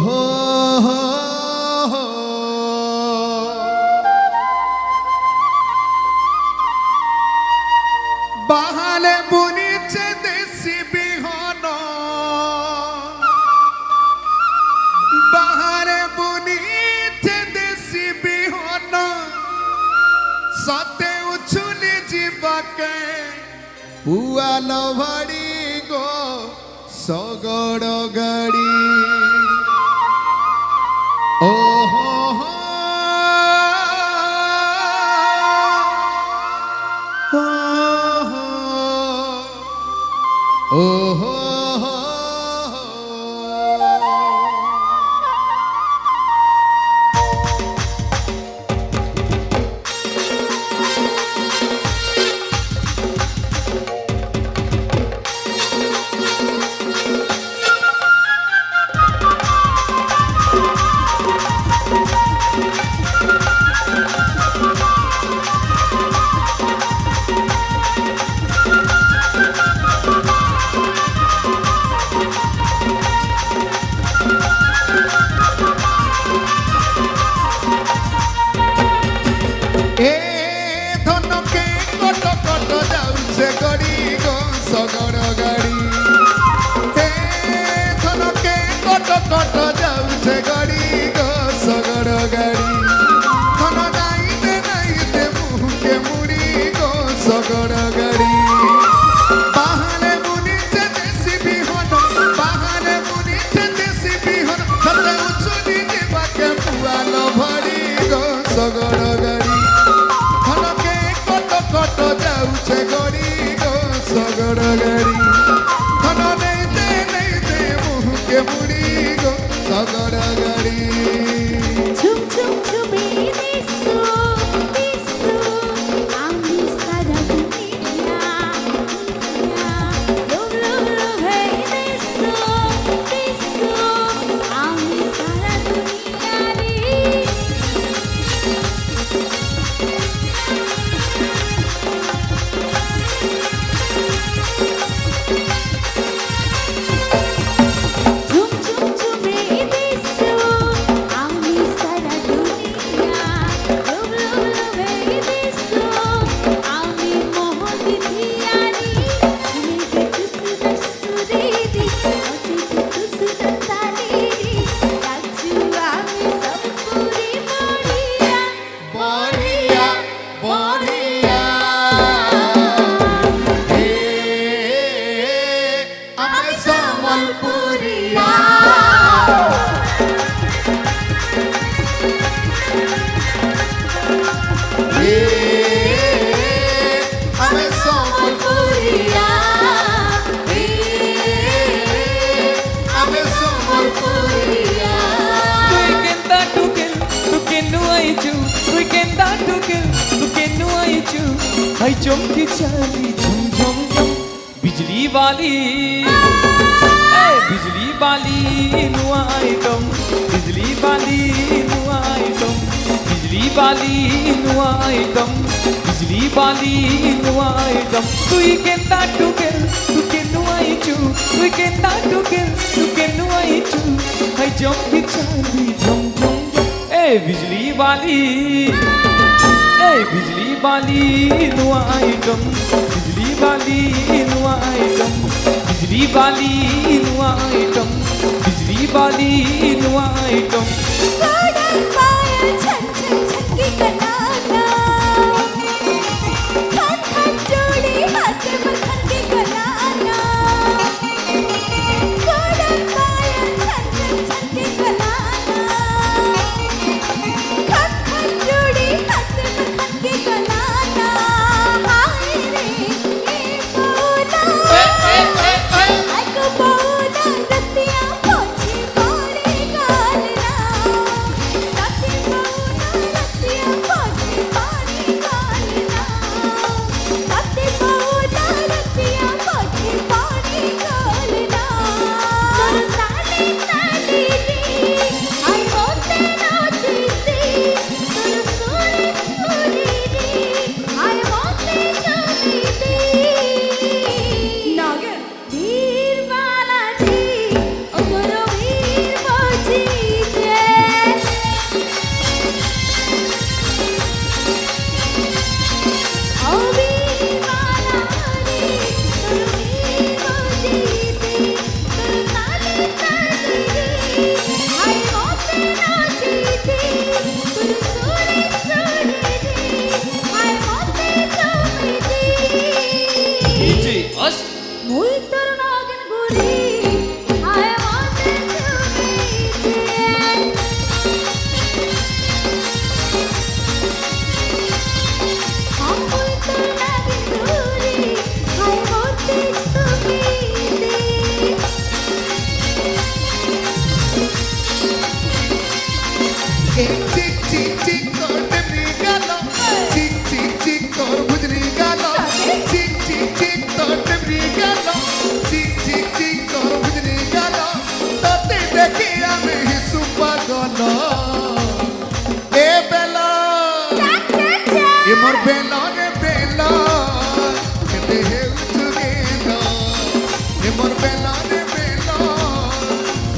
हो बाहाले बुनीचे देसी बिहन बाहारे बुनीचे देसी बिहन सते उछुली जीवके पुआल भाड़ी गो सगड़ गाड़ी ओहो ओहो हाय चमकी चाली झुम झुम झुम बिजली वाली बिजली वाली नुआ आइटम बिजली वाली नुआ आइटम बिजली वाली नुआ आइटम बिजली वाली नुआ आइटम तुई केंदा टुकेल तुके नुआई चू तुई केंदा टुकेल तुके नुआई चू हाय चमकी चाली झुम झुम बिजली वाली बिजली वाली नुआ आइटम बिजली वाली नुआ आइटम बिजली वाली नुआ आइटम बिजली वाली नुआ आइटम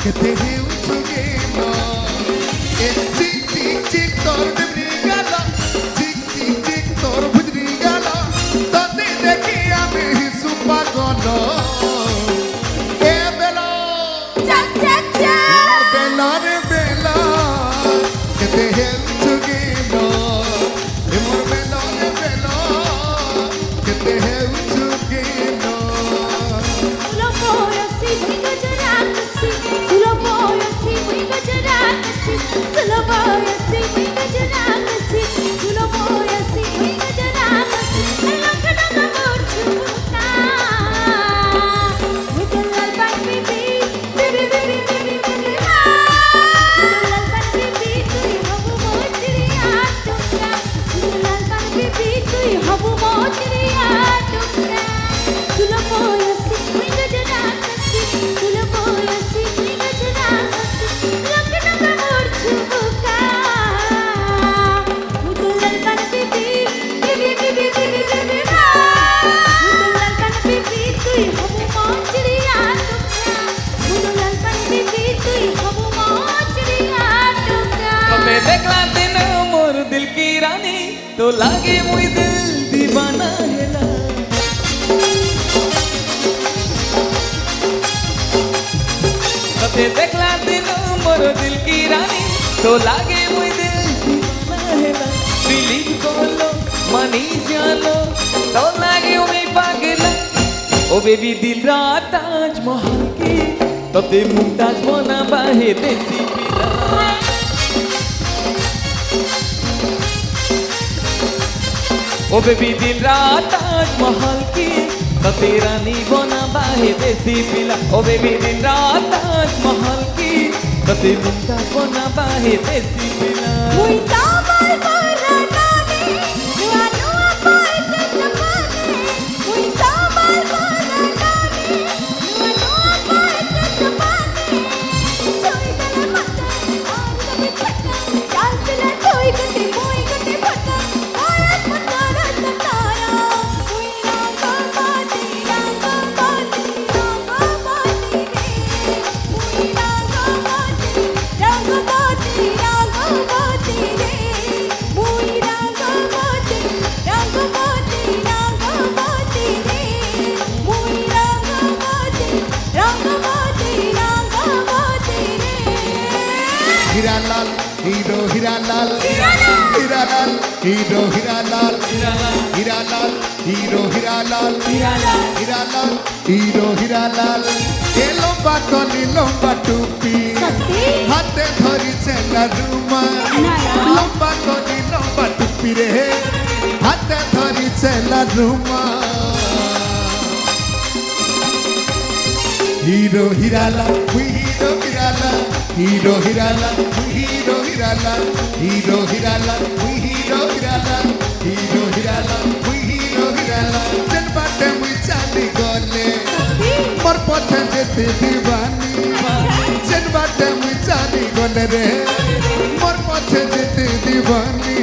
কেতে হেউছু গেল এ চিক চিক চিক তোর ডুবরি গেল চিক চিক চিক তোর ভুজরি গেল তোতে দেখি আমি হিসু পাগল এ বেলা চাক চাক চাক বেলা রে বেলা কেতে হেউছু গেল এ মোর বেলা রে বেলা কেতে হেউছু গেল Sulo boy asi muy gujarat asi Sulo boy asi muy gujarat asi Sulo boy asi muy gujarat asi Sulo boy asi muy gujarat asi Lakha taka mor chuka Mujhe lal pan bibi bibi bibi bibi bibi ha lal pan bibi tui habu mochriya tukka lal pan bibi tui habu mochriya tukka Sulo boy asi muy gujarat asi Sulo boy asi muy gujarat asi Lakha taka mor chuka Mujhe lal pan bibi bibi bibi bibi bibi ha Mujhe lal pan bibi tui habu mochriya tukka Mujhe lal pan bibi tui habu mochriya tukka तबे देखला दिन मोर दिल की रानी तो लागे मुई दिल दीवाना हेला तबे देखला दिन मोर दिल की रानी तो लागे मुई दिल दीवाना हेला बिलीव कोलो मानी जानो तो लागे मुई पागला ओ बेबी दिल रात ताजमहल की तबे मुमताज बना बाहे देसी पिला ओ बेबी दिन रात ताजमहल की तो तेरा नी बना बाहे देसी पिला ओ बेबी दिन रात ताजमहल की तो ते मुमताज बना बाहे देसी पिला Muy tamal paranane, nuwa nuwa pai tatapane. Muy tamal paranane, nuwa nuwa pai tatapane. Choi gala mata, aanga bichaka, dal pila koi gati phata. Ayat patara tatara, muy ranga bati re. Muy ranga bati, ranga bati re. Muy ranga bati, ranga bati re. Muy ranga bati, ranga bati re. Hiranlal, hero Hiranlal, Hiranlal. Hiranlal, hero Hiranlal, Hiranlal, hero Hiranlal, Hiranlal, hero Hiranlal. এ লম্বা কলি লম্বা টুপি সত্যি? হাতে ধরিছে না রুমা না, না। লম্বা কলি লম্বা টুপি রে হাতে ধরিছে না Ruma Hero Hirala, we Hero Hirala, Hero Hirala, we Hero Hirala, Hero Hirala, we Hero Hirala, Hero Hirala, we Hero Hirala. Jan bate we chali gole, mor poche jete divani. Jan bate we chali gole re, mor poche jete divani.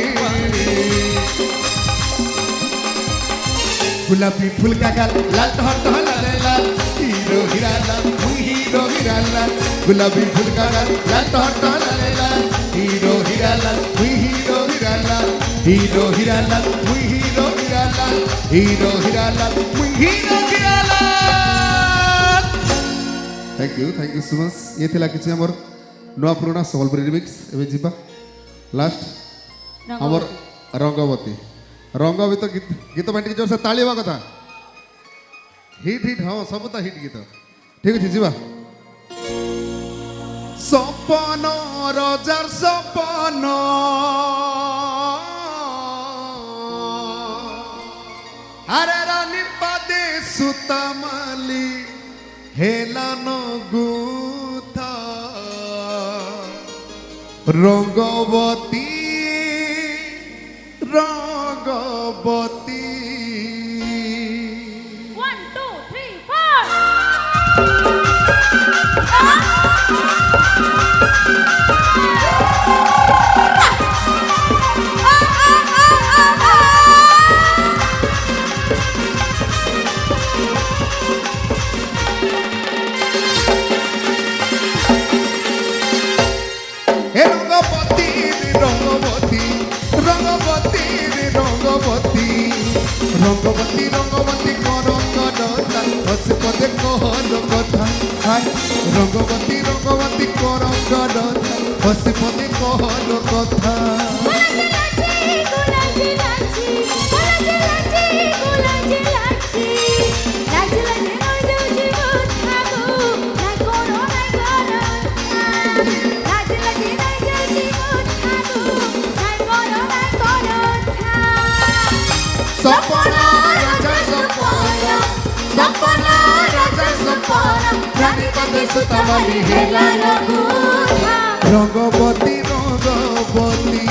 गुलाबी फूल का गाल लाल टहल टहल लाल लाल hero Hiralal we hero Hiralal गुलाबी फूल का गाल लाल टहल टहल लाल लाल hero Hiralal we hero Hiralal hero Hiralal we hero Hiralal hero Hiralal we hero Hiralal thank you so much ये थिला किछि हमर नवा पुराना संबलपुरी रिमिक्स एबे जिबा लास्ट हमर रंगवती रंगवती गीत गीत बांटी जोर से ताली बा कथा हिट हिट हाँ सब तो हिट गीत ठीक আছে जीवा सपन रजार सपन अरे रानी पादे सुतमाली हेलानो गुथा रंगवती रंगवती 1, 2, 3, 4. পদে কহলো কথা হায় রঙ্গবতী রঙ্গবতী করঙ্গন হসি পদে কহলো কথা সপনা রাজা সপনা সপনা রাজা সপনা রানী পদে সুতাবালি হেলা লাগু রঙ্গবতী রঙ্গবতী